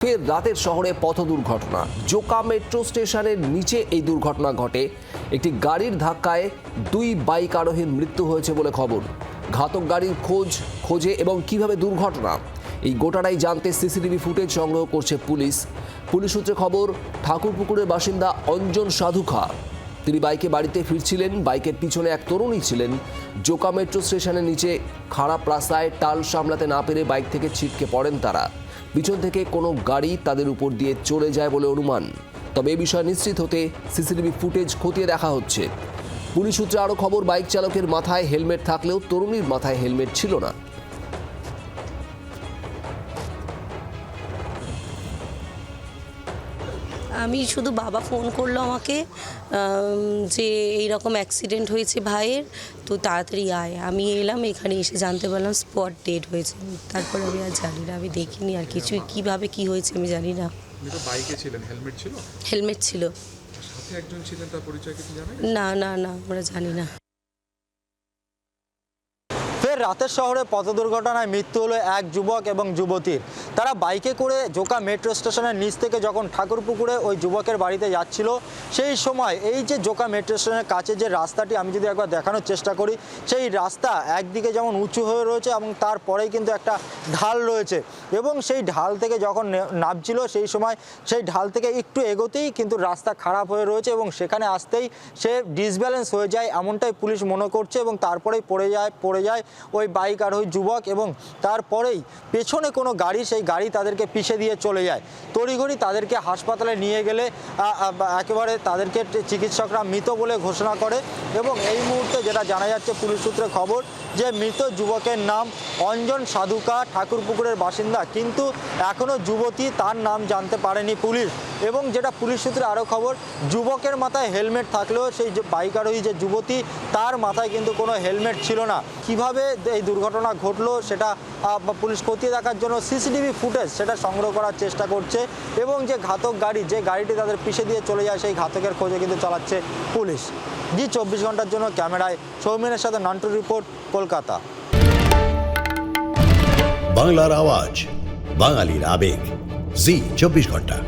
ফের রাতের শহরে পথ দুর্ঘটনা। জোকা মেট্রো স্টেশনের নিচে এই দুর্ঘটনা ঘটে। একটি গাড়ির ধাক্কায় দুই বাইক আরোহীর মৃত্যু হয়েছে বলে খবর। ঘাতক গাড়ির খোঁজে এবং কিভাবে দুর্ঘটনা, এই গোটাটাই জানতে সিসিটিভি ফুটেজ সংগ্রহ করছে পুলিশ। পুলিশ সূত্রে খবর, ঠাকুরপুকুরের বাসিন্দা অঞ্জন সাধুখা তিনি বাইকে বাড়িতে ফিরছিলেন। বাইকের পিছনে এক তরুণী ছিলেন। জোকা মেট্রো স্টেশনের নিচে খারাপ রাস্তায় টাল সামলাতে না পেরে বাইক থেকে ছিটকে পড়েন তারা। পিছন থেকে কোনো গাড়ি তাদের উপর দিয়ে চলে যায় বলে অনুমান। তবে এ বিষয়ে নিশ্চিত হতে সিসিটিভি ফুটেজ খতিয়ে দেখা হচ্ছে। পুলিশ সূত্রে আরও খবর, বাইক চালকের মাথায় হেলমেট থাকলেও তরুণীর মাথায় হেলমেট ছিল না। আমি শুধু বাবা ফোন করলো আমাকে যে এইরকম অ্যাক্সিডেন্ট হয়েছে ভাইয়ের, তো তাড়াতাড়ি আয়। আমি এলাম, এখানে এসে জানতে পারলাম স্পট ডেড হয়েছে। তারপরে আমি আর জানি না, আমি দেখিনি আর কিছু, কিভাবে কি হয়েছে আমি জানি না। বাইকে ছিলেন, হেলমেট ছিল? হেলমেট ছিল। সাথে একজন ছিলেন, তার পরিচয় কিছু জানেন? না না না, আমরা জানি না। ফের রাতের শহরে পথ দুর্ঘটনায় মৃত্যু হলো এক যুবক এবং যুবতীর। তারা বাইকে করে জোকা মেট্রো স্টেশনের নিচ থেকে যখন ঠাকুরপুকুরে ওই যুবকের বাড়িতে যাচ্ছিল, সেই সময় এই যে জোকা মেট্রো স্টেশনের কাছে যে রাস্তাটি আমি যদি একবার দেখানোর চেষ্টা করি, সেই রাস্তা একদিকে যেমন উঁচু হয়ে রয়েছে এবং তারপরেই কিন্তু একটা ঢাল রয়েছে, এবং সেই ঢাল থেকে যখন নামছিল সেই সময় সেই ঢাল থেকে একটু এগোতেই কিন্তু রাস্তা খারাপ হয়ে রয়েছে এবং সেখানে আসতেই সে ডিসব্যালেন্স হয়ে যায়, এমনটাই পুলিশ মনে করছে। এবং তারপরেই পড়ে যায় ওই বাইক আর ওই যুবক, এবং তারপরেই পেছনে কোনো গাড়ি, সেই গাড়ি তাদেরকে পিষে দিয়ে চলে যায়। তড়িঘড়ি তাদেরকে হাসপাতালে নিয়ে গেলে একেবারে তাদেরকে চিকিৎসকরা মৃত বলে ঘোষণা করে। এবং এই মুহূর্তে যেটা জানা যাচ্ছে পুলিশ সূত্রে খবর, যে মৃত যুবকের নাম অঞ্জন সাধুকা, ঠাকুরপুকুরের বাসিন্দা, কিন্তু এখনও যুবতী তার নাম জানতে পারেনি পুলিশ। এবং যেটা পুলিশ সূত্রে আরও খবর, যুবকের মাথায় হেলমেট থাকলেও সেই যে বাইক আরোহী যে যুবতী, তার মাথায় কিন্তু কোনো হেলমেট ছিল না। কিভাবে এই দুর্ঘটনা ঘটলো সেটা পুলিশ খতিয়ে দেখার জন্য সিসিটিভি ফুটেজ সেটা সংগ্রহ করার চেষ্টা করছে। এবং যে ঘাতক গাড়ি, যে গাড়িটি তাদের পিষে দিয়ে চলে যায়, সেই ঘাতকের খোঁজে কিন্তু চালাচ্ছে পুলিশ। জি 24 ঘন্টার জন্য ক্যামেরায় সৌমিনের সাথে নান্টুর রিপোর্ট, কলকাতা। বাংলার আওয়াজ, বাঙালির আবেগ, জি 24 ঘন্টা।